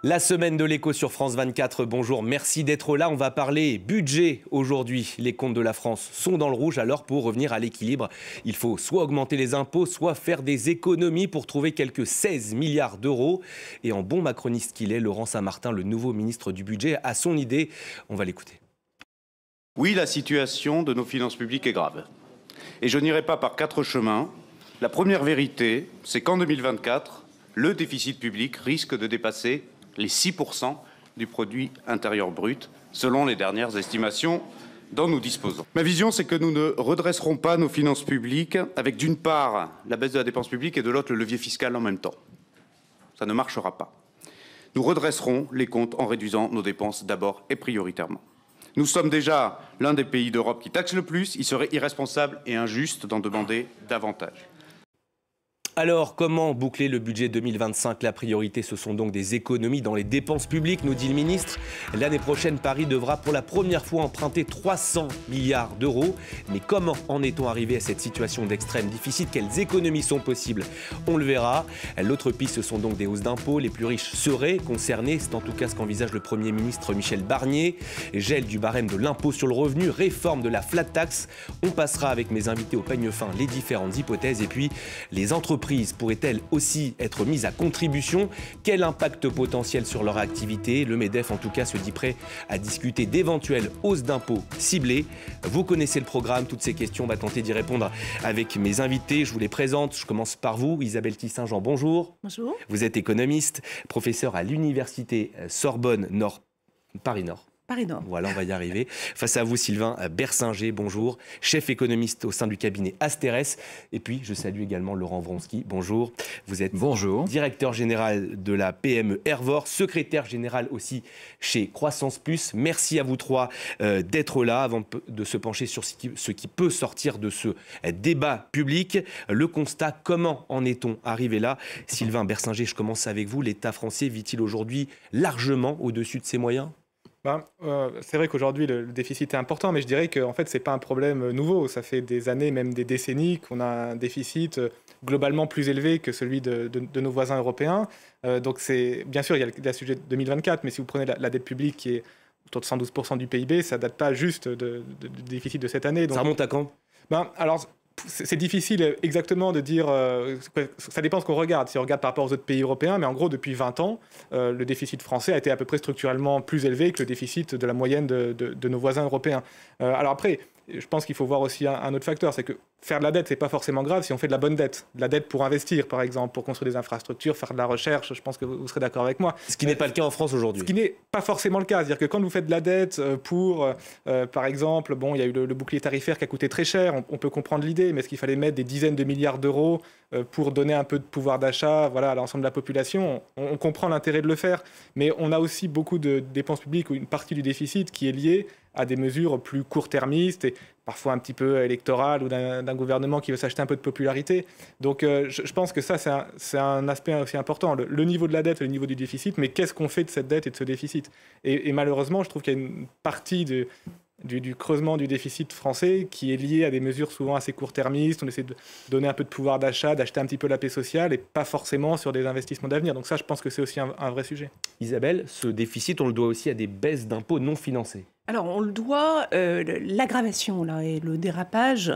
La semaine de l'écho sur France 24, bonjour, merci d'être là. On va parler budget aujourd'hui. Les comptes de la France sont dans le rouge, alors pour revenir à l'équilibre, il faut soit augmenter les impôts, soit faire des économies pour trouver quelques 16 milliards d'euros. Et en bon macroniste qu'il est, Laurent Saint-Martin, le nouveau ministre du budget, a son idée. On va l'écouter. Oui, la situation de nos finances publiques est grave. Et je n'irai pas par quatre chemins. La première vérité, c'est qu'en 2024, le déficit public risque de dépasser les 6% du produit intérieur brut, selon les dernières estimations dont nous disposons. Ma vision, c'est que nous ne redresserons pas nos finances publiques avec, d'une part, la baisse de la dépense publique et de l'autre, le levier fiscal en même temps. Ça ne marchera pas. Nous redresserons les comptes en réduisant nos dépenses d'abord et prioritairement. Nous sommes déjà l'un des pays d'Europe qui taxe le plus. Il serait irresponsable et injuste d'en demander davantage. Alors, comment boucler le budget 2025 ? La priorité, ce sont donc des économies dans les dépenses publiques, nous dit le ministre. L'année prochaine, Paris devra pour la première fois emprunter 300 milliards d'euros. Mais comment en est-on arrivé à cette situation d'extrême déficit ? Quelles économies sont possibles ? On le verra. L'autre piste, ce sont donc des hausses d'impôts. Les plus riches seraient concernés. C'est en tout cas ce qu'envisage le Premier ministre Michel Barnier. Gel du barème de l'impôt sur le revenu, réforme de la flat tax. On passera avec mes invités au peigne fin les différentes hypothèses. Et puis, les entreprises pourraient-elles aussi être mises à contribution ? Quel impact potentiel sur leur activité ? Le MEDEF, en tout cas, se dit prêt à discuter d'éventuelles hausses d'impôts ciblées. Vous connaissez le programme, toutes ces questions, on va tenter d'y répondre avec mes invités. Je vous les présente. Je commence par vous, Isabelle Tissin-Jean, bonjour. Bonjour. Vous êtes économiste, professeur à l'université Sorbonne Paris-Nord. Paris-Nord. Voilà, on va y arriver. Face à vous, Sylvain Bersinger, bonjour, chef économiste au sein du cabinet Asterès. Et puis, je salue également Laurent Vronsky, bonjour. Vous êtes directeur général de la PME Hervor, secrétaire général aussi chez Croissance Plus. Merci à vous trois d'être là avant de se pencher sur ce qui peut sortir de ce débat public. Le constat, comment en est-on arrivé là ? Sylvain Bersinger, je commence avec vous. L'État français vit-il aujourd'hui largement au-dessus de ses moyens ? C'est vrai qu'aujourd'hui, le déficit est important, mais je dirais que en fait, ce n'est pas un problème nouveau. Ça fait des années, même des décennies, qu'on a un déficit globalement plus élevé que celui de nos voisins européens. Donc, bien sûr, il y a le sujet de 2024, mais si vous prenez la dette publique qui est autour de 112% du PIB, ça ne date pas juste du déficit de cette année. Donc, ça remonte à quand ? Alors, c'est difficile exactement de dire, ça dépend de ce qu'on regarde. Si on regarde par rapport aux autres pays européens, mais en gros, depuis 20 ans, le déficit français a été à peu près structurellement plus élevé que le déficit de la moyenne de nos voisins européens. Alors après, je pense qu'il faut voir aussi un autre facteur, c'est que faire de la dette, c'est pas forcément grave si on fait de la bonne dette. De la dette pour investir, par exemple, pour construire des infrastructures, faire de la recherche, je pense que vous serez d'accord avec moi. Ce qui n'est pas le cas en France aujourd'hui. Ce qui n'est pas forcément le cas. C'est-à-dire que quand vous faites de la dette pour, par exemple, il y a eu le bouclier tarifaire qui a coûté très cher, on peut comprendre l'idée, mais est-ce qu'il fallait mettre des dizaines de milliards d'euros pour donner un peu de pouvoir d'achat à l'ensemble de la population ? On comprend l'intérêt de le faire, mais on a aussi beaucoup de dépenses publiques ou une partie du déficit qui est liée à des mesures plus court-termistes et parfois un petit peu électorales ou d'un gouvernement qui veut s'acheter un peu de popularité. Donc je pense que ça, c'est un aspect aussi important, le niveau de la dette et le niveau du déficit, mais qu'est-ce qu'on fait de cette dette et de ce déficit ? Et malheureusement, je trouve qu'il y a une partie du creusement du déficit français qui est lié à des mesures souvent assez court-termistes. On essaie de donner un peu de pouvoir d'achat, d'acheter un petit peu la paix sociale et pas forcément sur des investissements d'avenir. Donc ça, je pense que c'est aussi un vrai sujet. Isabelle, ce déficit, on le doit aussi à des baisses d'impôts non financées. Alors, on le doit, l'aggravation là, et le dérapage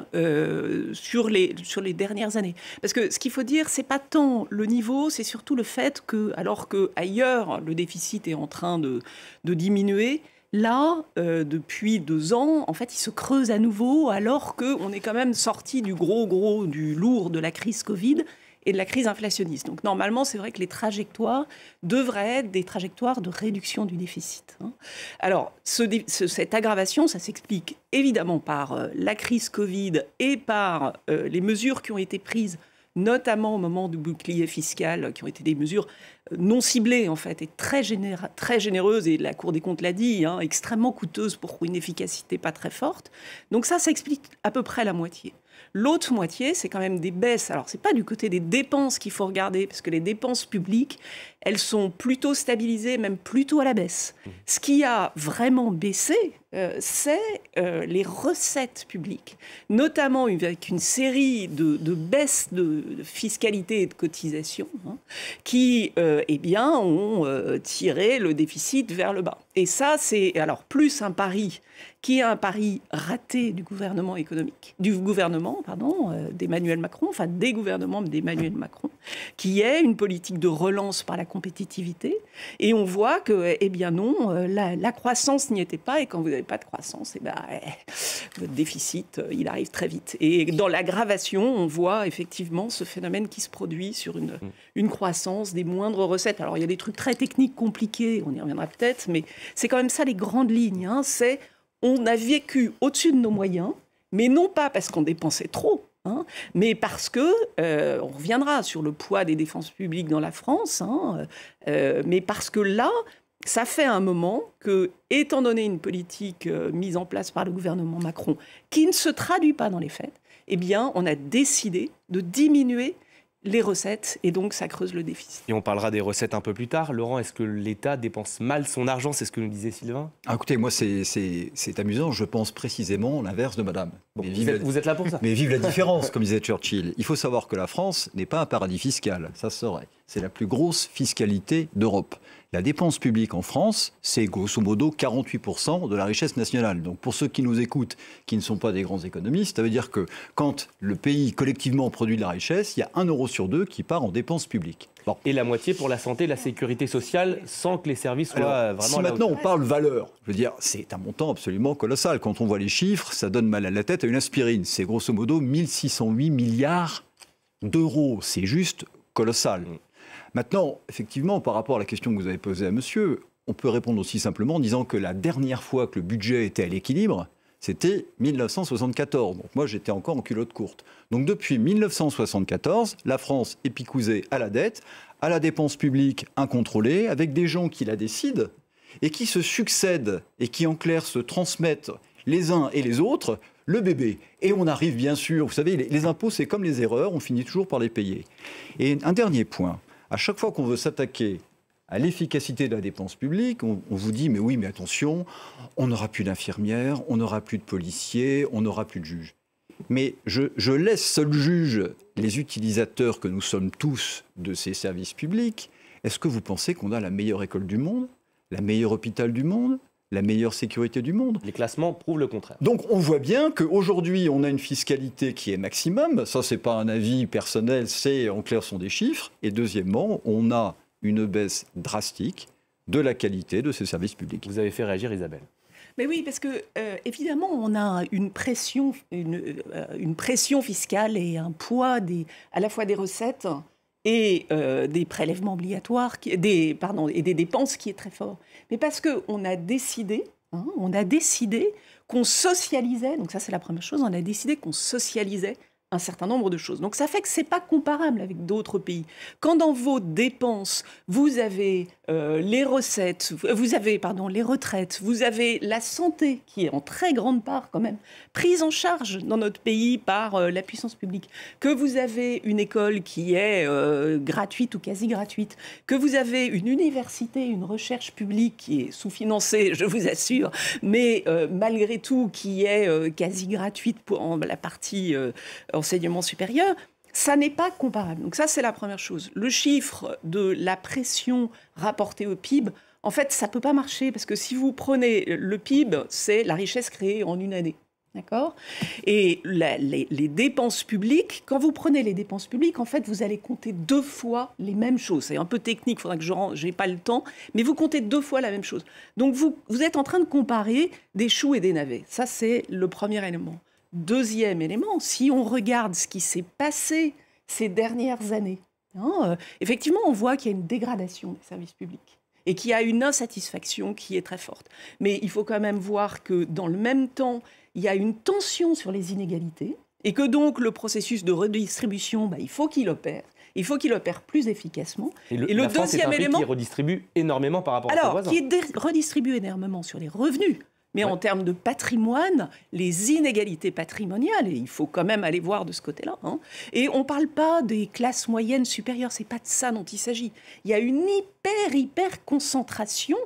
sur les dernières années. Parce que ce qu'il faut dire, c'est pas tant le niveau, c'est surtout le fait que, alors qu'ailleurs, le déficit est en train de diminuer, là, depuis 2 ans, en fait, il se creuse à nouveau, alors qu'on est quand même sorti du lourd de la crise Covid et de la crise inflationniste. Donc normalement, c'est vrai que les trajectoires devraient être des trajectoires de réduction du déficit. Alors, cette aggravation, ça s'explique évidemment par la crise Covid et par les mesures qui ont été prises, notamment au moment du bouclier fiscal, qui ont été des mesures non ciblées, en fait, et très généreuses, et la Cour des comptes l'a dit, extrêmement coûteuses pour une efficacité pas très forte. Donc ça explique à peu près la moitié. L'autre moitié, c'est quand même des baisses. Alors, ce n'est pas du côté des dépenses qu'il faut regarder, parce que les dépenses publiques, elles sont plutôt stabilisées, même plutôt à la baisse. Ce qui a vraiment baissé, c'est les recettes publiques, notamment avec une série de baisses de fiscalité et de cotisation qui ont tiré le déficit vers le bas. Et ça, c'est alors plus un pari qui est un pari raté du gouvernement d'Emmanuel Macron, enfin des gouvernements d'Emmanuel Macron, qui est une politique de relance par la compétitivité. Et on voit que, non, la croissance n'y était pas. Et quand vous n'avez pas de croissance, votre déficit, il arrive très vite. Et dans l'aggravation, on voit effectivement ce phénomène qui se produit sur une croissance, des moindres recettes. Alors, il y a des trucs très techniques, compliqués, on y reviendra peut-être, mais c'est quand même ça les grandes lignes. C'est on a vécu au-dessus de nos moyens, mais non pas parce qu'on dépensait trop, mais parce que, on reviendra sur le poids des dépenses publiques dans la France, mais parce que là, ça fait un moment que, étant donné une politique mise en place par le gouvernement Macron, qui ne se traduit pas dans les faits, on a décidé de diminuer les recettes, et donc ça creuse le déficit. Et on parlera des recettes un peu plus tard. Laurent, est-ce que l'État dépense mal son argent? C'est ce que nous disait Sylvain. Écoutez, moi, c'est amusant. Je pense précisément l'inverse de madame. Bon, vous êtes là pour ça. Mais vive la différence, comme disait Churchill. Il faut savoir que la France n'est pas un paradis fiscal. Ça se saurait. C'est la plus grosse fiscalité d'Europe. La dépense publique en France, c'est grosso modo 48% de la richesse nationale. Donc pour ceux qui nous écoutent, qui ne sont pas des grands économistes, ça veut dire que quand le pays collectivement produit de la richesse, il y a 1 euro sur 2 qui part en dépenses publiques. Bon. Et la moitié pour la santé et la sécurité sociale, sans que les services soient vraiment... Si maintenant on parle valeur, je veux dire, c'est un montant absolument colossal. Quand on voit les chiffres, ça donne mal à la tête à une aspirine. C'est grosso modo 1608 milliards d'euros. C'est juste colossal. Maintenant, effectivement, par rapport à la question que vous avez posée à monsieur, on peut répondre aussi simplement en disant que la dernière fois que le budget était à l'équilibre, c'était 1974. Donc moi, j'étais encore en culotte courte. Donc depuis 1974, la France est picousée à la dette, à la dépense publique incontrôlée, avec des gens qui la décident et qui se succèdent et qui, en clair, se transmettent les uns et les autres le bébé. Et on arrive, bien sûr, vous savez, les impôts, c'est comme les erreurs, on finit toujours par les payer. Et un dernier point. À chaque fois qu'on veut s'attaquer à l'efficacité de la dépense publique, on vous dit, mais oui, mais attention, on n'aura plus d'infirmières, on n'aura plus de policiers, on n'aura plus de juges. Mais je laisse seuls juges les utilisateurs que nous sommes tous de ces services publics. Est-ce que vous pensez qu'on a la meilleure école du monde, la meilleure hôpital du monde, la meilleure sécurité du monde? Les classements prouvent le contraire. Donc on voit bien qu'aujourd'hui, on a une fiscalité qui est maximum. Ça, c'est pas un avis personnel, c'est en clair, sont des chiffres. Et deuxièmement, on a une baisse drastique de la qualité de ces services publics. Vous avez fait réagir Isabelle. Mais oui, parce que évidemment, on a une pression fiscale et un poids à la fois des recettes et des prélèvements obligatoires, et des dépenses qui est très fort. Mais parce qu'on a décidé, qu'on socialisait, donc ça c'est la première chose, on a décidé qu'on socialisait un certain nombre de choses. Donc ça fait que ce n'est pas comparable avec d'autres pays. Quand dans vos dépenses, vous avez les recettes, vous avez les retraites, vous avez la santé qui est en très grande part quand même prise en charge dans notre pays par la puissance publique, que vous avez une école qui est gratuite ou quasi gratuite, que vous avez une université, une recherche publique qui est sous-financée, je vous assure, mais malgré tout qui est quasi gratuite pour la partie enseignement supérieur, ça n'est pas comparable. Donc ça, c'est la première chose. Le chiffre de la pression rapportée au PIB, en fait, ça ne peut pas marcher, parce que si vous prenez le PIB, c'est la richesse créée en une année. D'accord ? Et les dépenses publiques, quand vous prenez les dépenses publiques, en fait, vous allez compter 2 fois les mêmes choses. C'est un peu technique, il faudra que je n'ai pas le temps, mais vous comptez 2 fois la même chose. Donc vous êtes en train de comparer des choux et des navets. Ça, c'est le premier élément. Deuxième élément, si on regarde ce qui s'est passé ces dernières années, effectivement, on voit qu'il y a une dégradation des services publics et qu'il y a une insatisfaction qui est très forte. Mais il faut quand même voir que dans le même temps, il y a une tension sur les inégalités et que donc le processus de redistribution, il faut qu'il opère. Il faut qu'il opère plus efficacement. Et le deuxième élément, qui redistribue énormément par rapport à ses voisins. Qui redistribue énormément sur les revenus, Mais en termes de patrimoine, les inégalités patrimoniales, et il faut quand même aller voir de ce côté-là, hein, et on ne parle pas des classes moyennes supérieures, ce n'est pas de ça dont il s'agit. Il y a une hyper concentration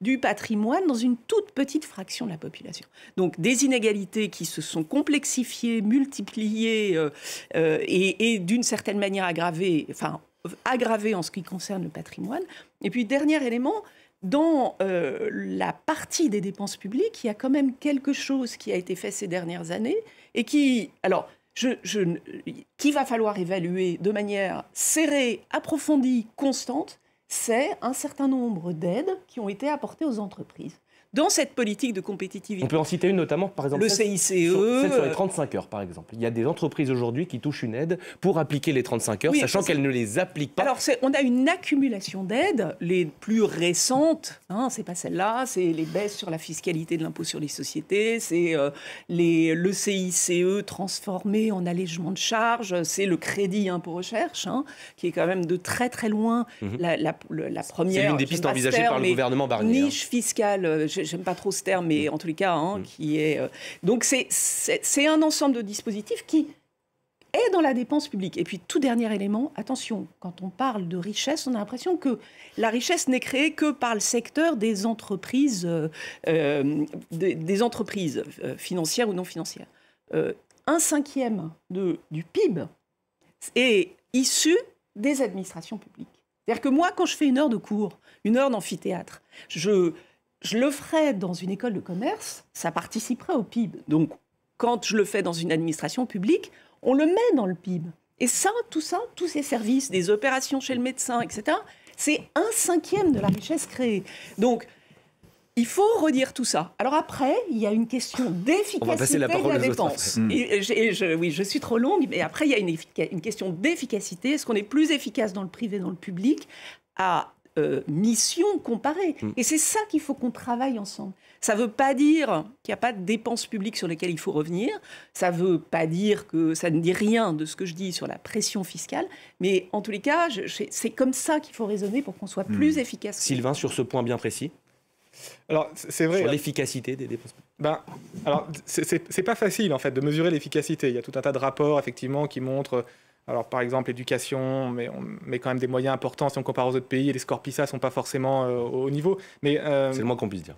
du patrimoine dans une toute petite fraction de la population. Donc des inégalités qui se sont complexifiées, multipliées et d'une certaine manière aggravées en ce qui concerne le patrimoine. Et puis, dernier élément, dans la partie des dépenses publiques, il y a quand même quelque chose qui a été fait ces dernières années et qui va falloir évaluer de manière serrée, approfondie, constante, c'est un certain nombre d'aides qui ont été apportées aux entreprises. Dans cette politique de compétitivité. On peut en citer une notamment, par exemple, le CICE. Celle sur les 35 heures, par exemple. Il y a des entreprises aujourd'hui qui touchent une aide pour appliquer les 35 heures, sachant qu'elles ne les appliquent pas. Alors, on a une accumulation d'aides. Les plus récentes, c'est pas celle-là, c'est les baisses sur la fiscalité de l'impôt sur les sociétés, c'est le CICE transformé en allègement de charges, c'est le crédit impôt recherche, qui est quand même de très très loin la première. C'est l'une des pistes envisagées par le gouvernement Barnier. Niche fiscale. J'aime pas trop ce terme, mais en tous les cas, qui est... Donc, c'est un ensemble de dispositifs qui est dans la dépense publique. Et puis, tout dernier élément, attention, quand on parle de richesse, on a l'impression que la richesse n'est créée que par le secteur des entreprises, financières ou non financières. 1/5 du PIB est issu des administrations publiques. C'est-à-dire que moi, quand je fais une heure de cours, une heure d'amphithéâtre, je le ferais dans une école de commerce, ça participerait au PIB. Donc, quand je le fais dans une administration publique, on le met dans le PIB. Et ça, tous ces services, des opérations chez le médecin, etc., c'est 1/5 de la richesse créée. Donc, il faut redire tout ça. Alors après, il y a une question d'efficacité de la dépense. Oui, je suis trop longue, mais après, il y a une question d'efficacité. Est-ce qu'on est plus efficace dans le privé, dans le public, à mission comparée. Et c'est ça qu'il faut qu'on travaille ensemble. Ça ne veut pas dire qu'il n'y a pas de dépenses publiques sur lesquelles il faut revenir. Ça ne veut pas dire que ça ne dit rien de ce que je dis sur la pression fiscale. Mais en tous les cas, c'est comme ça qu'il faut raisonner pour qu'on soit plus efficace. Sylvain, sur ce point bien précis. Alors, c'est vrai. Sur l'efficacité des dépenses publiques. Alors, c'est pas facile, en fait, de mesurer l'efficacité. Il y a tout un tas de rapports, effectivement, qui montrent... Alors, par exemple, l'éducation, mais on met quand même des moyens importants si on compare aux autres pays, et les scores PISA ne sont pas forcément au niveau. Mais, c'est le moins qu'on puisse dire.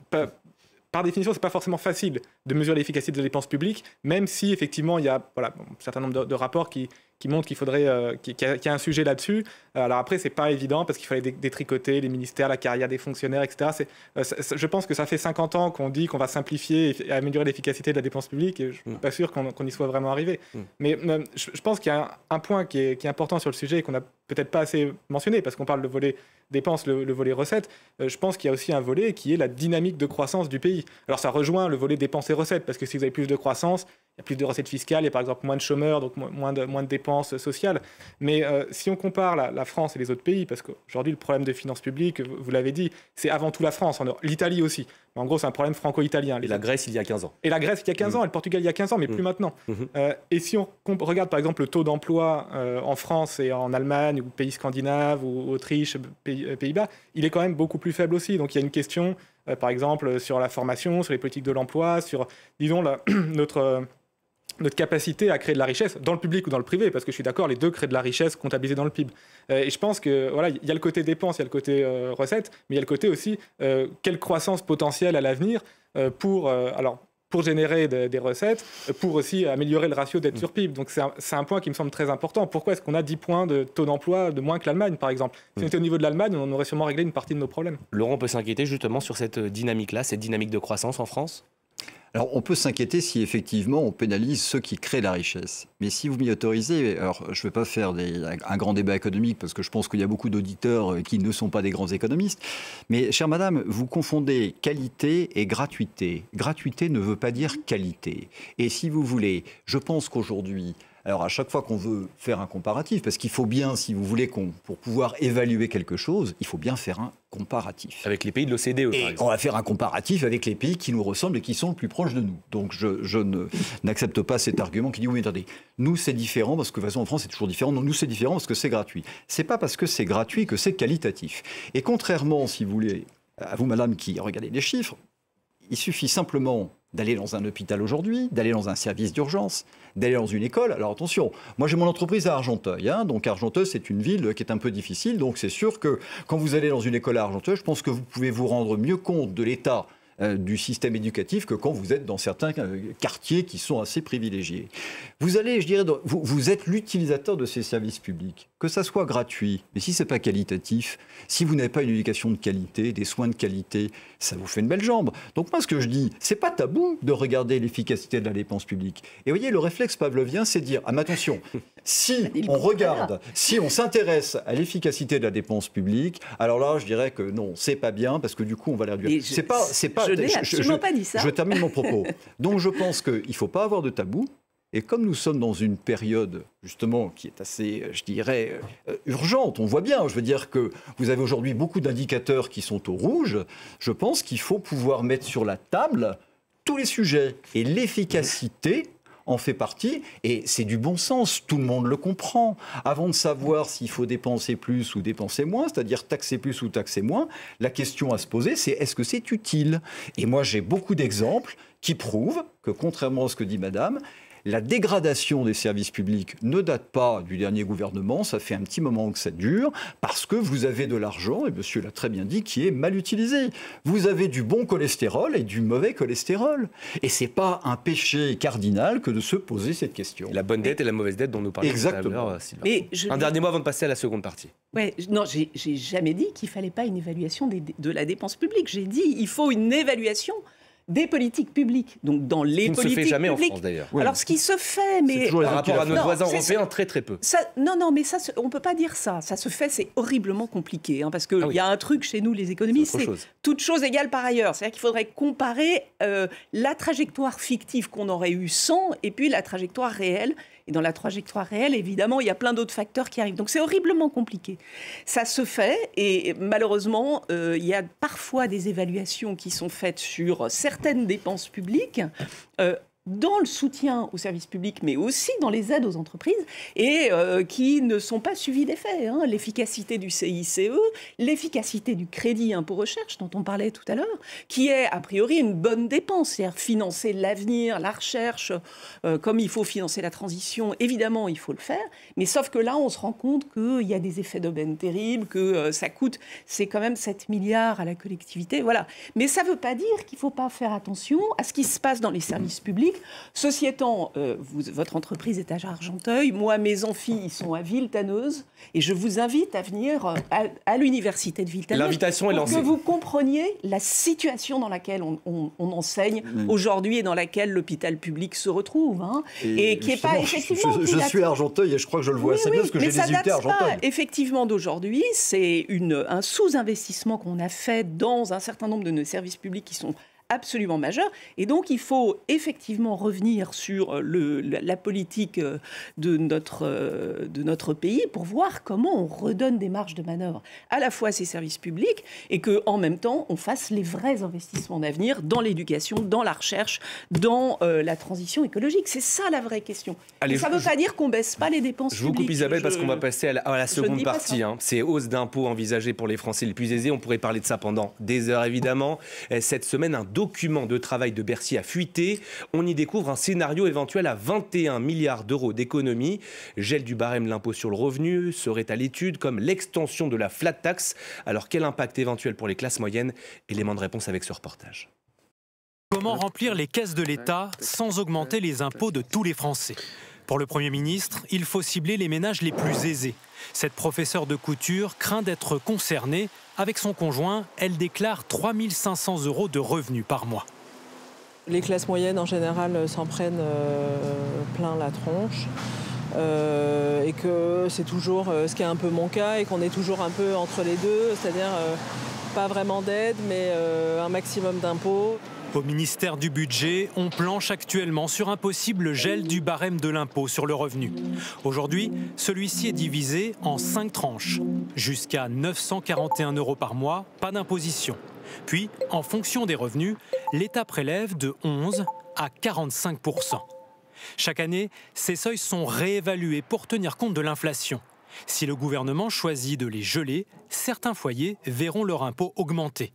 Par définition, ce n'est pas forcément facile de mesurer l'efficacité des dépenses publiques, même si, effectivement, il y a un certain nombre de rapports qui montrent qu'il faudrait qu'il y a un sujet là-dessus. Alors après, c'est pas évident parce qu'il fallait détricoter les ministères, la carrière des fonctionnaires, etc. Je pense que ça fait 50 ans qu'on dit qu'on va simplifier et améliorer l'efficacité de la dépense publique et je ne suis pas sûr qu'on y soit vraiment arrivé. Mais je pense qu'il y a un point qui est important sur le sujet et qu'on n'a peut-être pas assez mentionné parce qu'on parle de volet dépenses, le volet recettes. Je pense qu'il y a aussi un volet qui est la dynamique de croissance du pays. Alors ça rejoint le volet dépenses et recettes parce que si vous avez plus de croissance, il y a plus de recettes fiscales, il y a par exemple moins de chômeurs, donc moins de dépenses sociales. Mais si on compare la France et les autres pays, parce qu'aujourd'hui le problème de finances publiques, vous l'avez dit, c'est avant tout la France, l'Italie aussi. Mais en gros, c'est un problème franco-italien. Et la Grèce il y a 15 ans. Et la Grèce il y a 15 ans, et le Portugal il y a 15 ans, mais plus maintenant. Et si on regarde par exemple le taux d'emploi en France et en Allemagne, ou pays scandinaves, ou Autriche, Pays-Bas, il est quand même beaucoup plus faible aussi. Donc il y a une question, par exemple, sur la formation, sur les politiques de l'emploi, sur, disons, notre capacité à créer de la richesse dans le public ou dans le privé, parce que je suis d'accord, les deux créent de la richesse comptabilisée dans le PIB. Et je pense que voilà, il y a le côté dépenses, il y a le côté recettes, mais il y a le côté aussi quelle croissance potentielle à l'avenir pour générer des recettes, pour aussi améliorer le ratio dette sur PIB. Donc c'est un point qui me semble très important. Pourquoi est-ce qu'on a 10 points de taux d'emploi de moins que l'Allemagne, par exemple ? Si on était au niveau de l'Allemagne, on aurait sûrement réglé une partie de nos problèmes. Laurent peut s'inquiéter justement sur cette dynamique-là, cette dynamique de croissance en France ? Alors, on peut s'inquiéter si effectivement on pénalise ceux qui créent la richesse. Mais si vous m'y autorisez, alors je ne vais pas faire un grand débat économique parce que je pense qu'il y a beaucoup d'auditeurs qui ne sont pas des grands économistes. Mais, chère madame, vous confondez qualité et gratuité. Gratuité ne veut pas dire qualité. Et si vous voulez, je pense qu'aujourd'hui, alors à chaque fois qu'on veut faire un comparatif, parce qu'il faut bien, si vous voulez, pour pouvoir évaluer quelque chose, il faut bien faire un comparatif. Avec les pays de l'OCDE, par exemple. On va faire un comparatif avec les pays qui nous ressemblent et qui sont le plus proches de nous. Donc je n'accepte pas cet argument qui dit oui, attendez, nous c'est différent parce que de toute façon en France c'est toujours différent. Non, nous c'est différent parce que c'est gratuit. C'est pas parce que c'est gratuit que c'est qualitatif. Et contrairement, si vous voulez, à vous, madame, qui regardez les chiffres, il suffit simplement d'aller dans un hôpital aujourd'hui, d'aller dans un service d'urgence, d'aller dans une école. Alors attention, moi j'ai mon entreprise à Argenteuil, donc Argenteuil c'est une ville qui est un peu difficile, donc c'est sûr que quand vous allez dans une école à Argenteuil, je pense que vous pouvez vous rendre mieux compte de l'état du système éducatif que quand vous êtes dans certains quartiers qui sont assez privilégiés. Vous allez, je dirais, vous êtes l'utilisateur de ces services publics, que ça soit gratuit, mais si c'est pas qualitatif, si vous n'avez pas une éducation de qualité, des soins de qualité, ça vous fait une belle jambe. Donc moi, ce que je dis, c'est pas tabou de regarder l'efficacité de la dépense publique. Et vous voyez, le réflexe pavlovien, c'est de dire, mais attention, si on regarde, si on s'intéresse à l'efficacité de la dépense publique, alors là, je dirais que non, c'est pas bien, parce que du coup, on va la réduire. C'est pas. Je n'ai absolument pas dit ça. Je termine mon propos. Donc je pense qu'il ne faut pas avoir de tabou. Et comme nous sommes dans une période, justement, qui est assez, je dirais, urgente, on voit bien, je veux dire que vous avez aujourd'hui beaucoup d'indicateurs qui sont au rouge, je pense qu'il faut pouvoir mettre sur la table tous les sujets. Et l'efficacité en fait partie, et c'est du bon sens, tout le monde le comprend. Avant de savoir s'il faut dépenser plus ou dépenser moins, c'est-à-dire taxer plus ou taxer moins, la question à se poser, c'est est-ce que c'est utile ? Et moi, j'ai beaucoup d'exemples qui prouvent que, contrairement à ce que dit Madame, la dégradation des services publics ne date pas du dernier gouvernement, ça fait un petit moment que ça dure, parce que vous avez de l'argent, et monsieur l'a très bien dit, qui est mal utilisé. Vous avez du bon cholestérol et du mauvais cholestérol. Et c'est pas un péché cardinal que de se poser cette question. La bonne dette et la mauvaise dette dont nous parlions tout à l'heure, Sylvain. Un dernier mot avant de passer à la seconde partie. Ouais, non, j'ai jamais dit qu'il fallait pas une évaluation de la dépense publique. J'ai dit il faut une évaluation des politiques publiques. Donc dans les politiques publiques. Ça ne se fait jamais en France d'ailleurs. Oui. Alors ce qui se fait, mais par rapport à nos voisins européens, très très peu. Non, mais ça, on peut pas dire ça. Ça se fait, c'est horriblement compliqué, parce qu'il y a un truc chez nous, les économistes, c'est toute chose égale par ailleurs. C'est-à-dire qu'il faudrait comparer la trajectoire fictive qu'on aurait eue sans, et puis la trajectoire réelle. Et dans la trajectoire réelle, évidemment, il y a plein d'autres facteurs qui arrivent. Donc c'est horriblement compliqué. Ça se fait, et malheureusement, il y a parfois des évaluations qui sont faites sur certaines dépenses publiques, dans le soutien aux services publics, mais aussi dans les aides aux entreprises, et qui ne sont pas suivies d'effet. L'efficacité du CICE, l'efficacité du crédit impôt recherche, dont on parlait tout à l'heure, qui est a priori une bonne dépense, c'est-à-dire financer l'avenir, la recherche, comme il faut financer la transition, évidemment, il faut le faire, mais sauf que là, on se rend compte qu'il y a des effets d'aubaine terribles, que ça coûte, c'est quand même 7 milliards à la collectivité, voilà. Mais ça ne veut pas dire qu'il ne faut pas faire attention à ce qui se passe dans les services publics. Ceci étant, votre entreprise est à Argenteuil, moi, mes amphis, ils sont à Villetaneuse, et je vous invite à venir à l'université de Villetaneuse. L'invitation est lancée. Pour que vous compreniez la situation dans laquelle on enseigne aujourd'hui et dans laquelle l'hôpital public se retrouve, et qui n'est pas effectivement... Je suis à Argenteuil et je crois que je le vois assez bien parce que j'ai des unités à Argenteuil. Pas effectivement d'aujourd'hui, c'est un sous-investissement qu'on a fait dans un certain nombre de nos services publics qui sont absolument majeur. Et donc, il faut effectivement revenir sur la politique de notre pays pour voir comment on redonne des marges de manœuvre à la fois à ces services publics et qu'en même temps, on fasse les vrais investissements d'avenir dans l'éducation, dans la recherche, dans la transition écologique. C'est ça la vraie question. Allez, ça ne veut pas dire qu'on ne baisse pas les dépenses publiques. Je vous coupe Isabelle parce qu'on va passer à la seconde partie. Ces hausses d'impôts envisagées pour les Français les plus aisés. On pourrait parler de ça pendant des heures évidemment. Cette semaine, un document de travail de Bercy a fuité. On y découvre un scénario éventuel à 21 milliards d'euros d'économies. Gel du barème de l'impôt sur le revenu serait à l'étude, comme l'extension de la flat tax. Alors quel impact éventuel pour les classes moyennes? Élément de réponse avec ce reportage. Comment remplir les caisses de l'État sans augmenter les impôts de tous les Français? Pour le Premier ministre, il faut cibler les ménages les plus aisés. Cette professeure de couture craint d'être concernée. Avec son conjoint, elle déclare 3 500 € de revenus par mois. Les classes moyennes, en général, s'en prennent plein la tronche. Et que c'est toujours ce qui est un peu mon cas et qu'on est toujours un peu entre les deux, c'est-à-dire pas vraiment d'aide, mais un maximum d'impôts. Au ministère du Budget, on planche actuellement sur un possible gel du barème de l'impôt sur le revenu. Aujourd'hui, celui-ci est divisé en 5 tranches. Jusqu'à 941 € par mois, pas d'imposition. Puis, en fonction des revenus, l'État prélève de 11 à 45 %. Chaque année, ces seuils sont réévalués pour tenir compte de l'inflation. Si le gouvernement choisit de les geler, certains foyers verront leur impôt augmenter.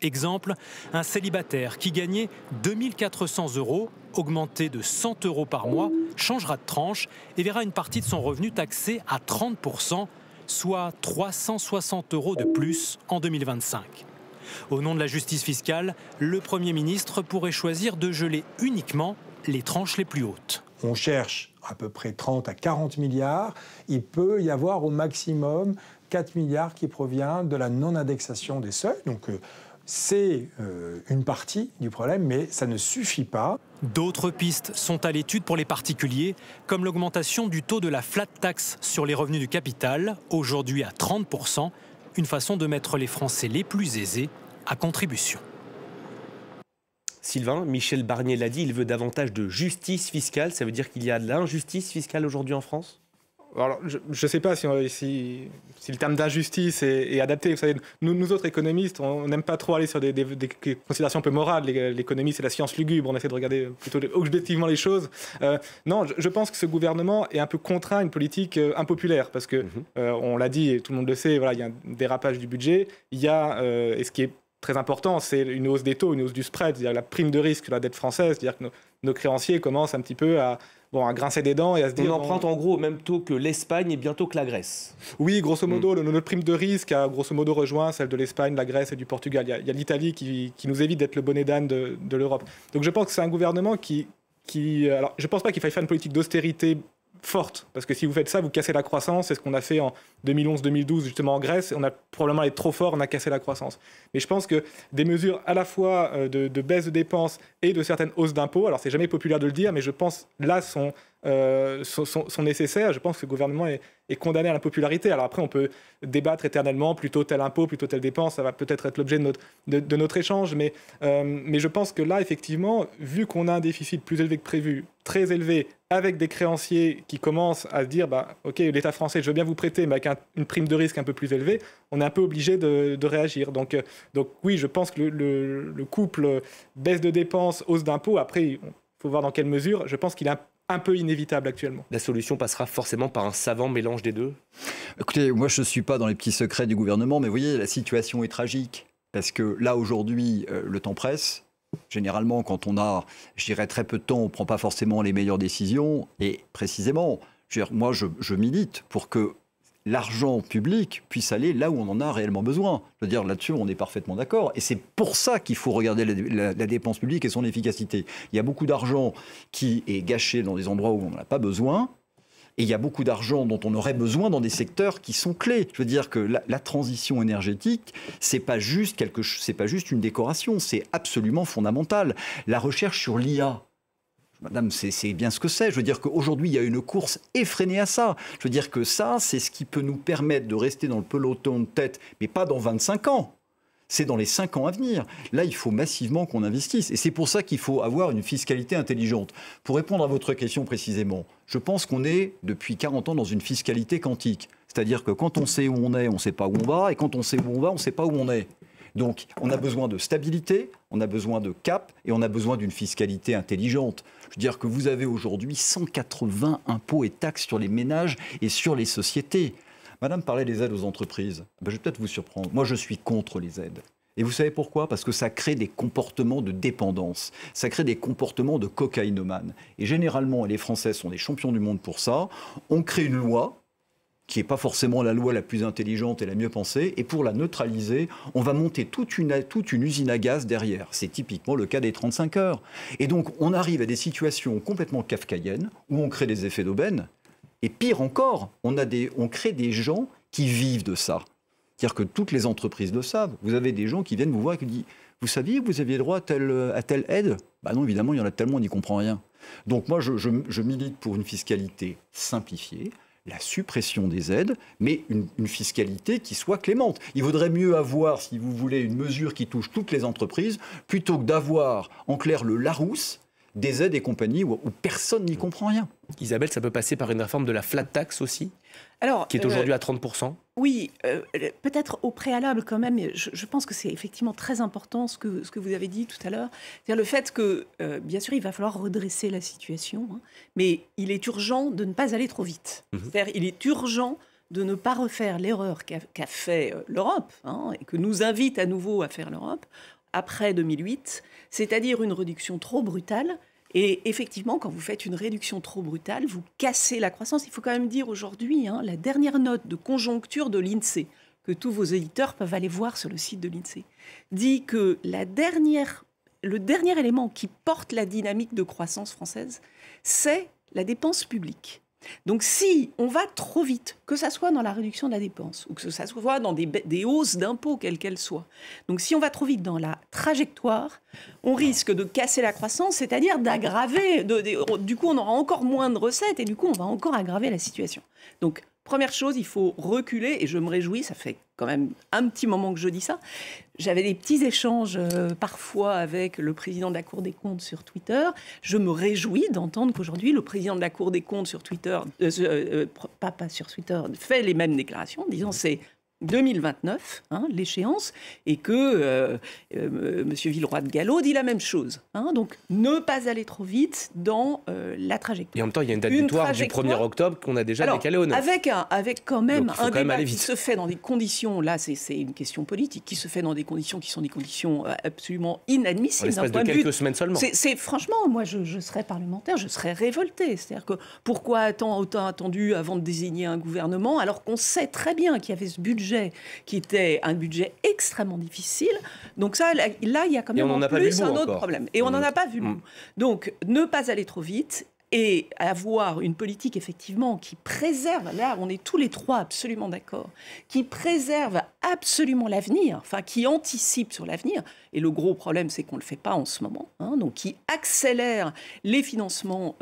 Exemple, un célibataire qui gagnait 2400 €, augmenté de 100 € par mois, changera de tranche et verra une partie de son revenu taxée à 30%, soit 360 € de plus en 2025. Au nom de la justice fiscale, le Premier ministre pourrait choisir de geler uniquement les tranches les plus hautes. On cherche à peu près 30 à 40 milliards. Il peut y avoir au maximum 4 milliards qui provient de la non-indexation des seuils. Donc c'est une partie du problème, mais ça ne suffit pas. D'autres pistes sont à l'étude pour les particuliers, comme l'augmentation du taux de la flat tax sur les revenus du capital, aujourd'hui à 30%, une façon de mettre les Français les plus aisés à contribution. Sylvain, Michel Barnier l'a dit, il veut davantage de justice fiscale. Ça veut dire qu'il y a de l'injustice fiscale aujourd'hui en France ? Alors, je ne sais pas si le terme d'injustice est adapté. Vous savez, nous autres économistes, on n'aime pas trop aller sur des considérations un peu morales. L'économie, c'est la science lugubre. On essaie de regarder plutôt objectivement les choses. Non, je pense que ce gouvernement est un peu contraint à une politique impopulaire. Parce que, on l'a dit, et tout le monde le sait, voilà, il y a un dérapage du budget. Il y a, et ce qui est très important, c'est une hausse des taux, une hausse du spread, c'est-à-dire la prime de risque de la dette française, c'est-à-dire que nos créanciers commencent un petit peu à grincer des dents et à se dire... On emprunte en gros au même taux que l'Espagne et bientôt que la Grèce. Oui, grosso modo, notre prime de risque a grosso modo rejoint celle de l'Espagne, la Grèce et du Portugal. Il y a l'Italie qui nous évite d'être le bonnet d'âne de l'Europe. Donc je pense que c'est un gouvernement qui... Alors, je ne pense pas qu'il faille faire une politique d'austérité forte, parce que si vous faites ça, vous cassez la croissance. C'est ce qu'on a fait en 2011-2012, justement en Grèce. On a probablement été trop fort, on a cassé la croissance. Mais je pense que des mesures à la fois de baisse de dépenses et de certaines hausses d'impôts, alors c'est jamais populaire de le dire, mais je pense là sont nécessaires. Je pense que le gouvernement est condamné à l'impopularité. Alors après, on peut débattre éternellement, plutôt tel impôt, plutôt telle dépense, ça va peut-être être l'objet de notre échange, mais je pense que là, effectivement, vu qu'on a un déficit plus élevé que prévu, très élevé, avec des créanciers qui commencent à se dire ok, l'État français, je veux bien vous prêter, mais avec une prime de risque un peu plus élevée, on est un peu obligé de réagir. Donc oui, je pense que le couple baisse de dépenses, hausse d'impôts, après, il faut voir dans quelle mesure, je pense qu'il est un peu inévitable actuellement. La solution passera forcément par un savant mélange des deux ? Écoutez, moi je ne suis pas dans les petits secrets du gouvernement, mais vous voyez, la situation est tragique. Parce que là, aujourd'hui, le temps presse. Généralement, quand on a, je dirais, très peu de temps, on ne prend pas forcément les meilleures décisions. Et précisément, moi je milite pour que l'argent public puisse aller là où on en a réellement besoin. Je veux dire, là-dessus, on est parfaitement d'accord. Et c'est pour ça qu'il faut regarder la dépense publique et son efficacité. Il y a beaucoup d'argent qui est gâché dans des endroits où on n'en a pas besoin. Et il y a beaucoup d'argent dont on aurait besoin dans des secteurs qui sont clés. Je veux dire que la transition énergétique, c'est pas juste une décoration, c'est absolument fondamental. La recherche sur l'IA, madame, c'est bien ce que c'est. Je veux dire qu'aujourd'hui, il y a une course effrénée à ça. Je veux dire que ça, c'est ce qui peut nous permettre de rester dans le peloton de tête, mais pas dans 25 ans. C'est dans les 5 ans à venir. Là, il faut massivement qu'on investisse. Et c'est pour ça qu'il faut avoir une fiscalité intelligente. Pour répondre à votre question précisément, je pense qu'on est, depuis 40 ans, dans une fiscalité quantique. C'est-à-dire que quand on sait où on est, on ne sait pas où on va. Et quand on sait où on va, on ne sait pas où on est. Donc, on a besoin de stabilité, on a besoin de cap et on a besoin d'une fiscalité intelligente. Je veux dire que vous avez aujourd'hui 180 impôts et taxes sur les ménages et sur les sociétés. Madame parlait des aides aux entreprises. Je vais peut-être vous surprendre. Moi, je suis contre les aides. Et vous savez pourquoi ? Parce que ça crée des comportements de dépendance. Ça crée des comportements de cocaïnomane. Et généralement, les Français sont des champions du monde pour ça. On crée une loi qui n'est pas forcément la loi la plus intelligente et la mieux pensée. Et pour la neutraliser, on va monter toute une usine à gaz derrière. C'est typiquement le cas des 35 heures. Et donc, on arrive à des situations complètement kafkaïennes où on crée des effets d'aubaine. Et pire encore, on crée des gens qui vivent de ça. C'est-à-dire que toutes les entreprises le savent. Vous avez des gens qui viennent vous voir et qui disent « Vous saviez que vous aviez droit à telle aide ?» Non, évidemment, il y en a tellement, on n'y comprend rien. Donc moi, je milite pour une fiscalité simplifiée, la suppression des aides, mais une fiscalité qui soit clémente. Il vaudrait mieux avoir, si vous voulez, une mesure qui touche toutes les entreprises, plutôt que d'avoir, en clair, le Larousse, des aides et compagnie où personne n'y comprend rien. Isabelle, ça peut passer par une réforme de la flat tax aussi, alors, qui est aujourd'hui à 30%. Oui, peut-être au préalable quand même, je pense que c'est effectivement très important ce que vous avez dit tout à l'heure. C'est-à-dire le fait que, bien sûr, il va falloir redresser la situation, mais il est urgent de ne pas aller trop vite. C'est-à-dire il est urgent de ne pas refaire l'erreur qu'a fait l'Europe, et que nous invite à nouveau à faire l'Europe, après 2008, c'est-à-dire une réduction trop brutale. Et effectivement, quand vous faites une réduction trop brutale, vous cassez la croissance. Il faut quand même dire aujourd'hui, la dernière note de conjoncture de l'INSEE, que tous vos éditeurs peuvent aller voir sur le site de l'INSEE, dit que le dernier élément qui porte la dynamique de croissance française, c'est la dépense publique. Donc si on va trop vite, que ça soit dans la réduction de la dépense ou que ça soit dans des hausses d'impôts, quelles qu'elles soient, donc si on va trop vite dans la trajectoire, on risque de casser la croissance, c'est-à-dire d'aggraver, du coup on aura encore moins de recettes et du coup on va encore aggraver la situation. Donc première chose, il faut reculer, et je me réjouis, ça fait quand même un petit moment que je dis ça. J'avais des petits échanges parfois avec le président de la Cour des comptes sur Twitter. Je me réjouis d'entendre qu'aujourd'hui, le président de la Cour des comptes sur Twitter, pas sur Twitter, fait les mêmes déclarations, disant c'est 2029, l'échéance, et que M. Villeroy de Galhau dit la même chose. Donc, ne pas aller trop vite dans la trajectoire. Et en même temps, il y a une date butoir du 1er octobre qu'on a déjà décalée au 9. Avec quand même un débat qui se fait dans des conditions, là c'est une question politique, qui se fait dans des conditions qui sont des conditions absolument inadmissibles. En l'espace de quelques semaines seulement. Franchement, moi je serais parlementaire, je serais révoltée. C'est-à-dire que pourquoi a-t-on autant attendu avant de désigner un gouvernement, alors qu'on sait très bien qu'il y avait ce budget qui était un budget extrêmement difficile. Donc ça, là, il y a quand même en plus un autre problème. Et on n'en a pas vu le bout. Donc, ne pas aller trop vite et avoir une politique, effectivement, qui préserve, là, on est tous les trois absolument d'accord, qui préserve absolument l'avenir, enfin, qui anticipe sur l'avenir. Et le gros problème, c'est qu'on ne le fait pas en ce moment. Donc, qui accélère les financements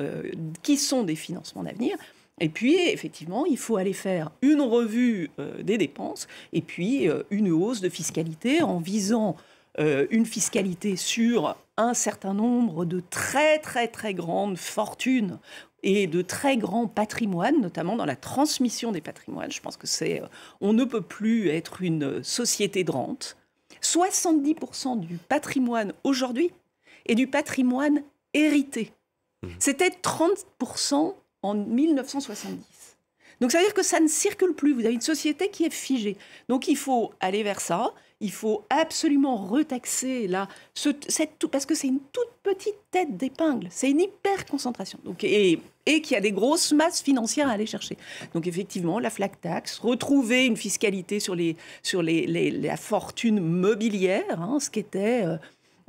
qui sont des financements d'avenir. Et puis, effectivement, il faut aller faire une revue des dépenses et puis une hausse de fiscalité en visant une fiscalité sur un certain nombre de très, très, très grandes fortunes et de très grands patrimoines, notamment dans la transmission des patrimoines. Je pense que on ne peut plus être une société de rente. 70% du patrimoine aujourd'hui est du patrimoine hérité. C'était 30% en 1970. Donc ça veut dire que ça ne circule plus. Vous avez une société qui est figée. Donc il faut aller vers ça. Il faut absolument retaxer là, parce que c'est une toute petite tête d'épingle. C'est une hyper concentration. Donc, et qu'il y a des grosses masses financières à aller chercher. Donc effectivement, la flat tax, retrouver une fiscalité sur la fortune mobilière, ce qui était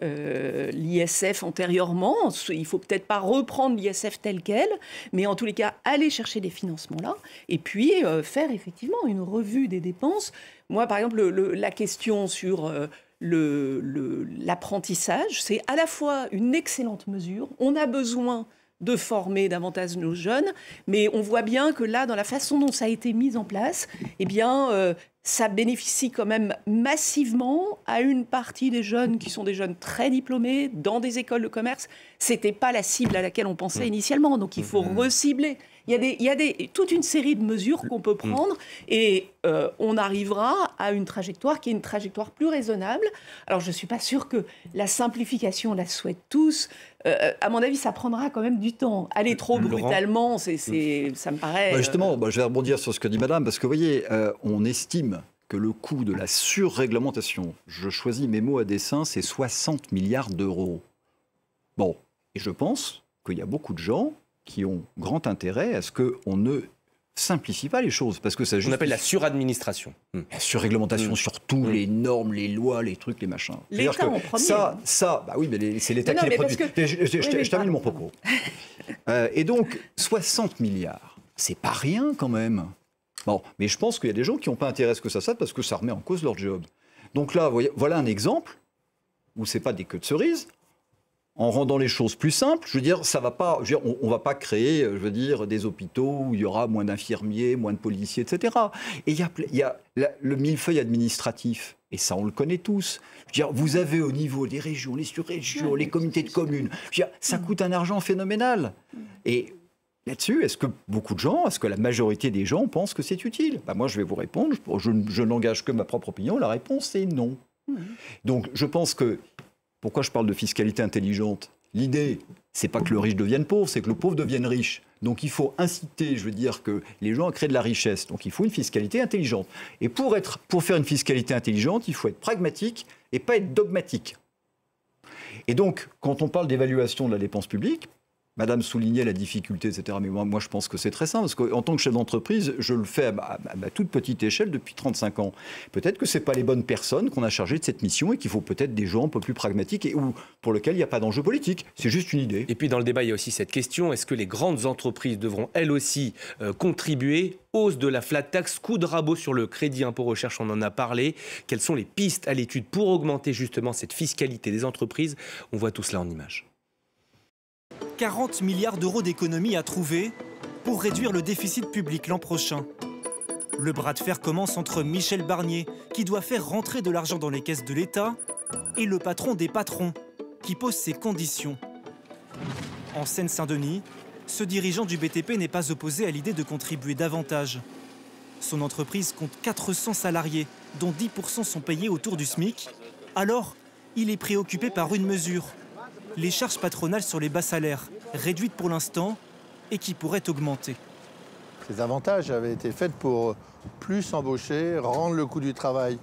l'ISF antérieurement. Il ne faut peut-être pas reprendre l'ISF tel quel, mais en tous les cas, aller chercher des financements là, et puis faire effectivement une revue des dépenses. Moi, par exemple, la question sur l'apprentissage, c'est à la fois une excellente mesure. On a besoin de former davantage nos jeunes, mais on voit bien que là, dans la façon dont ça a été mis en place, eh bien, ça bénéficie quand même massivement à une partie des jeunes qui sont des jeunes très diplômés dans des écoles de commerce. C'était pas la cible à laquelle on pensait initialement, donc il faut recibler. Il y a toute une série de mesures qu'on peut prendre et on arrivera à une trajectoire qui est une trajectoire plus raisonnable. Alors, je ne suis pas sûre que la simplification, on la souhaite tous. À mon avis, ça prendra quand même du temps. Aller trop brutalement, ça me paraît... Justement, je vais rebondir sur ce que dit Madame, parce que vous voyez, on estime que le coût de la surréglementation, je choisis mes mots à dessein, c'est 60 milliards d'euros. Bon, et je pense qu'il y a beaucoup de gens qui ont grand intérêt à ce qu'on ne simplifie pas les choses. Parce que ça on appelle la suradministration. La surréglementation sur tout, les normes, les lois, les trucs, les machins. L'État en premier. Bah oui, mais c'est l'État qui les produit. Je termine mon propos. Et donc, 60 milliards, c'est pas rien quand même. Bon, mais je pense qu'il y a des gens qui n'ont pas intérêt à ce que ça sorte parce que ça remet en cause leur job. Donc là, voilà un exemple où c'est pas des queues de cerises. En rendant les choses plus simples, je veux dire, ça va pas. Je veux dire, on va pas créer, je veux dire, des hôpitaux où il y aura moins d'infirmiers, moins de policiers, etc. Et il y a le millefeuille administratif. Et ça, on le connaît tous. Je veux dire, vous avez au niveau des régions, les surrégions, les comités de communes. Je veux dire, ça coûte un argent phénoménal. Et là-dessus, est-ce que beaucoup de gens, est-ce que la majorité des gens pensent que c'est utile ? Moi, je vais vous répondre. Je n'engage que ma propre opinion. La réponse est non. Donc, je pense que... Pourquoi je parle de fiscalité intelligente ? L'idée, c'est pas que le riche devienne pauvre, c'est que le pauvre devienne riche. Donc il faut inciter, je veux dire, que les gens à créer de la richesse. Donc il faut une fiscalité intelligente. Et pour faire une fiscalité intelligente, il faut être pragmatique et pas être dogmatique. Et donc, quand on parle d'évaluation de la dépense publique, Madame soulignait la difficulté, etc. Mais moi, je pense que c'est très simple, parce qu'en tant que chef d'entreprise, je le fais à ma toute petite échelle depuis 35 ans. Peut-être que ce n'est pas les bonnes personnes qu'on a chargées de cette mission et qu'il faut peut-être des gens un peu plus pragmatiques et pour lesquels il n'y a pas d'enjeu politique. C'est juste une idée. Et puis dans le débat, il y a aussi cette question, est-ce que les grandes entreprises devront elles aussi contribuer ? Hausse de la flat tax, coup de rabot sur le crédit impôt recherche, on en a parlé. Quelles sont les pistes à l'étude pour augmenter justement cette fiscalité des entreprises ? On voit tout cela en images. 40 milliards d'euros d'économies à trouver pour réduire le déficit public l'an prochain. Le bras de fer commence entre Michel Barnier, qui doit faire rentrer de l'argent dans les caisses de l'État, et le patron des patrons, qui pose ses conditions. En Seine-Saint-Denis, ce dirigeant du BTP n'est pas opposé à l'idée de contribuer davantage. Son entreprise compte 400 salariés, dont 10% sont payés autour du SMIC. Alors, il est préoccupé par une mesure. Les charges patronales sur les bas salaires, réduites pour l'instant et qui pourraient augmenter. Ces avantages avaient été faits pour plus embaucher, rendre le coût du travail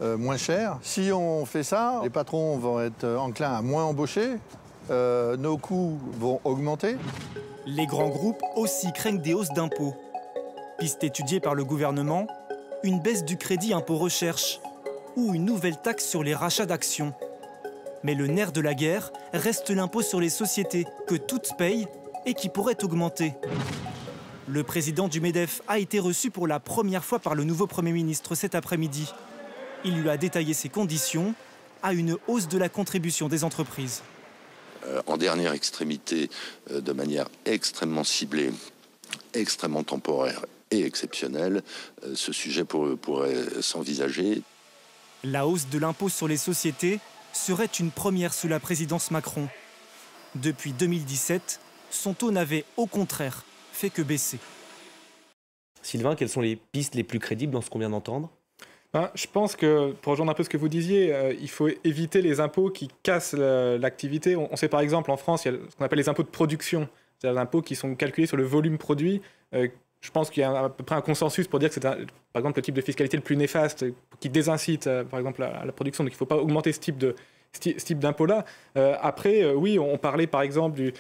moins cher. Si on fait ça, les patrons vont être enclins à moins embaucher, nos coûts vont augmenter. Les grands groupes aussi craignent des hausses d'impôts. Piste étudiée par le gouvernement, une baisse du crédit impôt recherche ou une nouvelle taxe sur les rachats d'actions. Mais le nerf de la guerre reste l'impôt sur les sociétés que toutes payent et qui pourrait augmenter. Le président du MEDEF a été reçu pour la première fois par le nouveau Premier ministre cet après-midi. Il lui a détaillé ses conditions à une hausse de la contribution des entreprises. En dernière extrémité, de manière extrêmement ciblée, extrêmement temporaire et exceptionnelle, ce sujet pourrait s'envisager. La hausse de l'impôt sur les sociétés serait une première sous la présidence Macron. Depuis 2017, son taux n'avait au contraire fait que baisser. Sylvain, quelles sont les pistes les plus crédibles dans ce qu'on vient d'entendre ? Je pense que, pour rejoindre un peu ce que vous disiez, il faut éviter les impôts qui cassent l'activité. On sait par exemple en France, il y a ce qu'on appelle les impôts de production, c'est-à-dire des impôts qui sont calculés sur le volume produit. Je pense qu'il y a à peu près un consensus pour dire que c'est par exemple le type de fiscalité le plus néfaste, qui désincite par exemple à la production. Donc il ne faut pas augmenter ce type d'impôt-là. Après, oui, on parlait par exemple du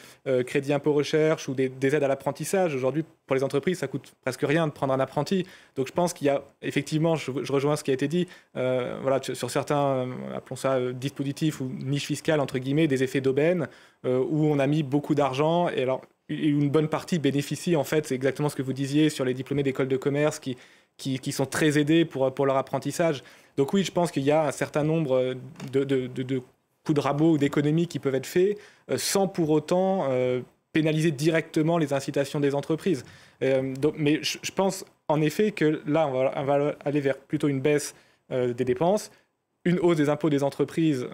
crédit impôt recherche ou des aides à l'apprentissage. Aujourd'hui, pour les entreprises, ça coûte presque rien de prendre un apprenti. Donc je pense qu'il y a effectivement, je rejoins ce qui a été dit, voilà, sur certains, appelons ça dispositifs ou niches fiscales, entre guillemets, des effets d'aubaine, où on a mis beaucoup d'argent. Et alors, une bonne partie bénéficie, en fait, c'est exactement ce que vous disiez sur les diplômés d'écoles de commerce qui sont très aidés pour leur apprentissage. Donc oui, je pense qu'il y a un certain nombre de coups de rabot ou d'économies qui peuvent être faits sans pour autant pénaliser directement les incitations des entreprises. Mais je pense en effet que là, on va aller vers plutôt une baisse des dépenses, une hausse des impôts des entreprises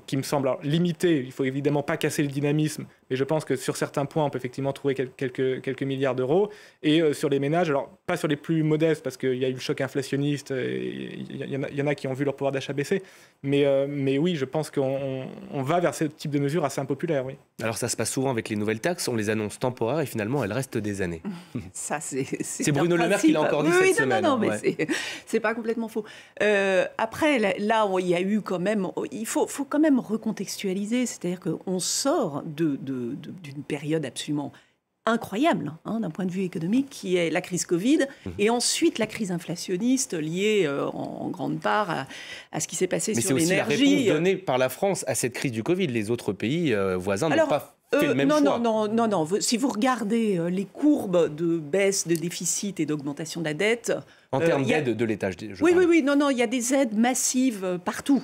qui me semble limitée. Il ne faut évidemment pas casser le dynamisme, mais je pense que sur certains points, on peut effectivement trouver quelques milliards d'euros. Et sur les ménages, alors pas sur les plus modestes, parce qu'il y a eu le choc inflationniste, il y en a qui ont vu leur pouvoir d'achat baisser. Mais oui, je pense qu'on va vers ce type de mesures assez impopulaires. Oui. Alors ça se passe souvent avec les nouvelles taxes, on les annonce temporaires et finalement elles restent des années. Ça, c'est Bruno Le Maire qui l'a encore dit cette semaine. Non, mais c'est pas complètement faux. Après, là, il y a eu quand même, il faut quand même recontextualiser, c'est-à-dire qu'on sort d'une période absolument incroyable d'un point de vue économique, qui est la crise Covid, et ensuite la crise inflationniste liée en grande part à ce qui s'est passé sur l'énergie. Mais c'est aussi la réponse donnée par la France à cette crise du Covid. Les autres pays voisins n'ont pas fait le même choix. Non. Si vous regardez les courbes de baisse de déficit et d'augmentation de la dette... En termes d'aide de l'État, je dis. Oui, il y a des aides massives partout,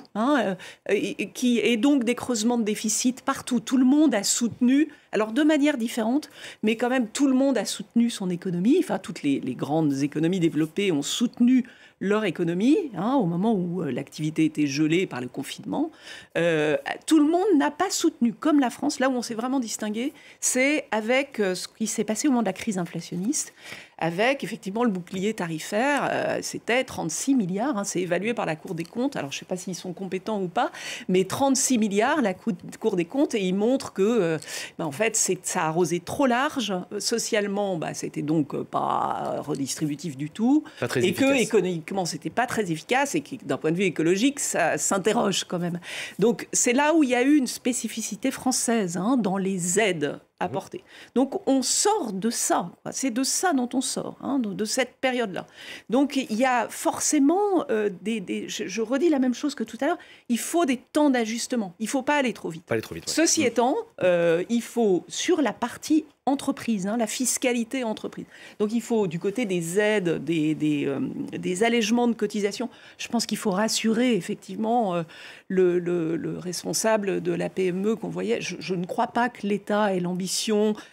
et donc des creusements de déficit partout. Tout le monde a soutenu, alors de manière différente, mais quand même tout le monde a soutenu son économie. Enfin, toutes les grandes économies développées ont soutenu leur économie, au moment où l'activité était gelée par le confinement. Tout le monde n'a pas soutenu, comme la France. Là où on s'est vraiment distingué, c'est avec ce qui s'est passé au moment de la crise inflationniste, avec effectivement le bouclier tarifaire, c'était 36 milliards, hein, c'est évalué par la Cour des comptes, alors je ne sais pas s'ils sont compétents ou pas, mais 36 milliards, la Cour des comptes, et ils montrent que en fait, ça a arrosé trop large, socialement, c'était donc pas redistributif du tout, et que économiquement, c'était pas très efficace, et que d'un point de vue écologique, ça s'interroge quand même. Donc c'est là où il y a eu une spécificité française, hein, dans les aides apportées. Donc on sort de ça, c'est de ça dont on sort, hein, de cette période-là. Donc il y a forcément je redis la même chose que tout à l'heure, il faut des temps d'ajustement, il ne faut pas aller trop vite. Ceci étant, il faut, sur la partie entreprise, hein, la fiscalité entreprise. Donc il faut, du côté des aides, des allègements de cotisations, je pense qu'il faut rassurer effectivement le responsable de la PME qu'on voyait. Je ne crois pas que l'État ait l'ambition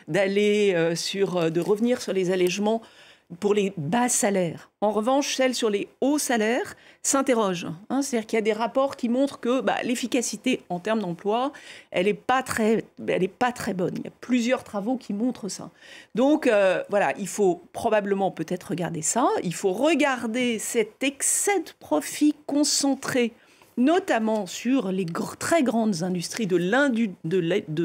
d'aller de revenir sur les allègements pour les bas salaires. En revanche, celles sur les hauts salaires s'interrogent. Hein, c'est-à-dire qu'il y a des rapports qui montrent que l'efficacité en termes d'emploi, elle n'est pas très bonne. Il y a plusieurs travaux qui montrent ça. Donc voilà, il faut probablement peut-être regarder ça. Il faut regarder cet excès de profit concentré, notamment sur les très grandes industries de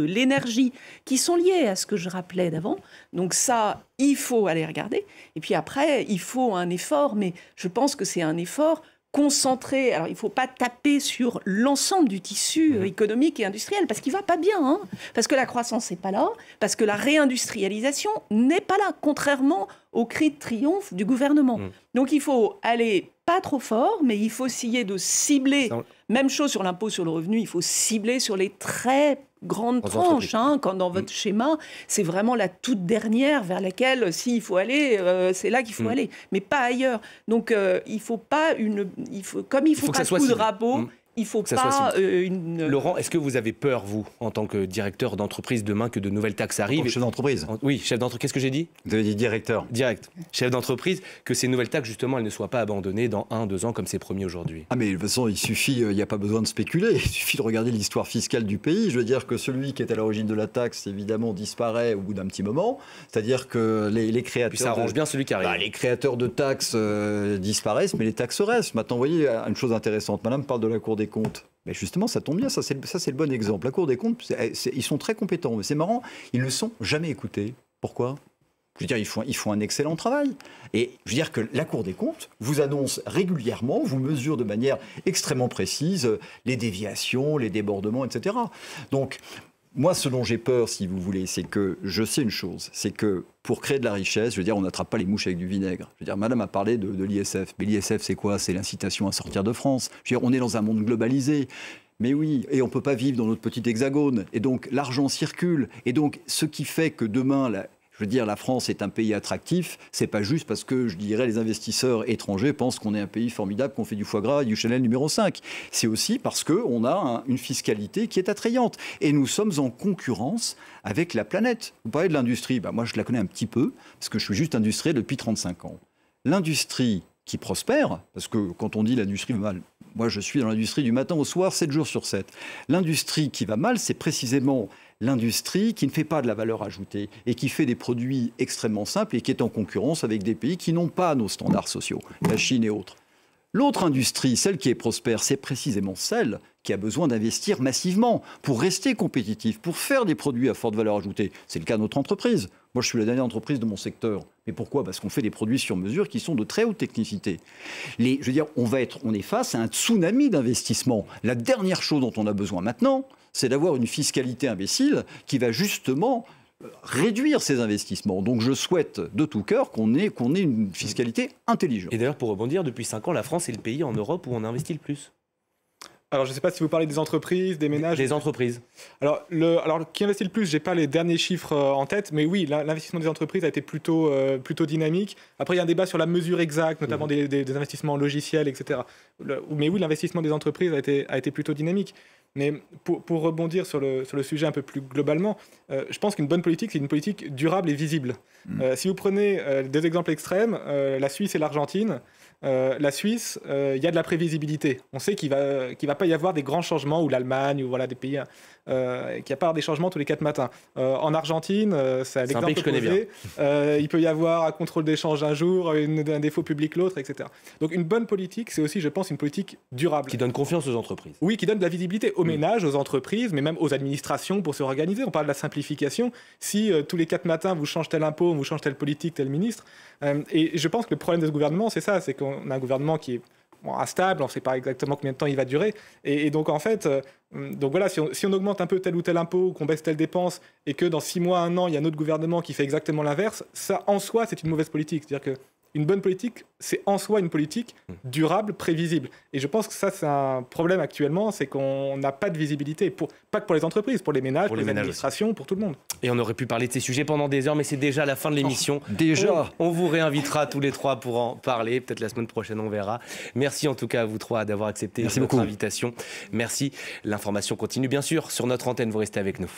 l'énergie qui sont liées à ce que je rappelais d'avant. Donc ça, il faut aller regarder. Et puis après, il faut un effort, mais je pense que c'est un effort concentré. Alors, il ne faut pas taper sur l'ensemble du tissu économique et industriel, parce qu'il ne va pas bien, hein, parce que la croissance n'est pas là, parce que la réindustrialisation n'est pas là, contrairement au cri de triomphe du gouvernement. Donc, il faut aller pas trop fort, mais il faut essayer de cibler. Même chose sur l'impôt sur le revenu, il faut cibler sur les très grandes tranches, hein, quand dans votre schéma, c'est vraiment la toute dernière vers laquelle, s'il faut aller, c'est là qu'il faut aller, mais pas ailleurs. Donc, il faut pas comme il faut pas de coup de rabot. Il faut pas Laurent, est-ce que vous avez peur, vous, en tant que directeur d'entreprise, demain que de nouvelles taxes arrivent? Chef d'entreprise. Oui, chef d'entreprise. Qu'est-ce que j'ai dit? Vous avez dit directeur. Direct. Chef d'entreprise, que ces nouvelles taxes, justement, elles ne soient pas abandonnées dans 1-2 ans, comme c'est promis aujourd'hui. Ah, mais de toute façon, il n'y a pas besoin de spéculer. Il suffit de regarder l'histoire fiscale du pays. Je veux dire que celui qui est à l'origine de la taxe, évidemment, disparaît au bout d'un petit moment. C'est-à-dire que les créateurs... Puis ça arrange bien celui qui arrive. Les créateurs de taxes disparaissent, mais les taxes restent. Maintenant, vous voyez, une chose intéressante. Madame parle de la Cour des comptes. Mais justement, ça tombe bien, ça c'est le bon exemple. La Cour des comptes, ils sont très compétents, mais c'est marrant, ils ne sont jamais écoutés. Pourquoi? Je veux dire, ils font un excellent travail. Et je veux dire que la Cour des comptes vous annonce régulièrement, vous mesure de manière extrêmement précise les déviations, les débordements, etc. Donc, moi, ce dont j'ai peur, si vous voulez, c'est que je sais une chose, c'est que pour créer de la richesse, je veux dire, on n'attrape pas les mouches avec du vinaigre. Je veux dire, madame a parlé de l'ISF. Mais l'ISF, c'est quoi? C'est l'incitation à sortir de France. Je veux dire, on est dans un monde globalisé. Mais oui, et on ne peut pas vivre dans notre petit hexagone. Et donc, l'argent circule. Et donc, ce qui fait que demain, je veux dire, la France est un pays attractif, c'est pas juste parce que, je dirais, les investisseurs étrangers pensent qu'on est un pays formidable, qu'on fait du foie gras et du Chanel numéro 5. C'est aussi parce qu'on a une fiscalité qui est attrayante. Et nous sommes en concurrence avec la planète. Vous parlez de l'industrie, moi je la connais un petit peu, parce que je suis juste industriel depuis 35 ans. L'industrie qui prospère, parce que quand on dit l'industrie va mal, moi je suis dans l'industrie du matin au soir, 7 jours sur 7. L'industrie qui va mal, c'est précisément l'industrie qui ne fait pas de la valeur ajoutée et qui fait des produits extrêmement simples et qui est en concurrence avec des pays qui n'ont pas nos standards sociaux, la Chine et autres. L'autre industrie, celle qui est prospère, c'est précisément celle qui a besoin d'investir massivement pour rester compétitif, pour faire des produits à forte valeur ajoutée. C'est le cas de notre entreprise. Moi, je suis la dernière entreprise de mon secteur. Mais pourquoi? Parce qu'on fait des produits sur mesure qui sont de très haute technicité. Je veux dire, on est face à un tsunami d'investissement. La dernière chose dont on a besoin maintenant, c'est d'avoir une fiscalité imbécile qui va justement réduire ces investissements. Donc je souhaite de tout cœur qu'on ait une fiscalité intelligente. Et d'ailleurs, pour rebondir, depuis 5 ans, la France est le pays en Europe où on investit le plus. Alors, je ne sais pas si vous parlez des entreprises, des ménages. Des entreprises. Alors, qui investit le plus, je n'ai pas les derniers chiffres en tête, mais oui, l'investissement des entreprises a été plutôt dynamique. Après, il y a un débat sur la mesure exacte, notamment des investissements logiciels, etc. Mais oui, l'investissement des entreprises a été plutôt dynamique. Mais pour rebondir sur le sujet un peu plus globalement, je pense qu'une bonne politique, c'est une politique durable et visible. Si vous prenez des exemples extrêmes, la Suisse et l'Argentine, la Suisse, il y a de la prévisibilité. On sait qu'il va pas y avoir des grands changements, ou l'Allemagne, ou voilà, des pays, qu'il n'y a pas des changements tous les 4 matins. En Argentine, c'est l'exemple opposé. Il peut y avoir un contrôle d'échange un jour, un défaut public l'autre, etc. Donc une bonne politique, c'est aussi, je pense, une politique durable. Qui donne confiance aux entreprises. Oui, qui donne de la visibilité aux ménages, aux entreprises, mais même aux administrations pour se organiser. On parle de la simplification. Si tous les 4 matins, vous changez tel impôt, vous changez telle politique, tel ministre. Et je pense que le problème de ce gouvernement, c'est ça, c'est qu'on a un gouvernement qui est instable, on ne sait pas exactement combien de temps il va durer. Et donc, en fait, donc voilà, si on augmente un peu tel ou tel impôt, qu'on baisse telle dépense, et que dans 6 mois, 1 an, il y a un autre gouvernement qui fait exactement l'inverse, ça, en soi, c'est une mauvaise politique. C'est-à-dire qu'une bonne politique, c'est en soi une politique durable, prévisible. Et je pense que ça, c'est un problème actuellement, c'est qu'on n'a pas de visibilité, pas que pour les entreprises, pour les ménages, pour les administrations, aussi. Pour tout le monde. Et on aurait pu parler de ces sujets pendant des heures, mais c'est déjà la fin de l'émission. Déjà. On vous réinvitera tous les 3 pour en parler. Peut-être la semaine prochaine, on verra. Merci en tout cas à vous 3 d'avoir accepté notre invitation. Merci. L'information continue bien sûr sur notre antenne. Vous restez avec nous.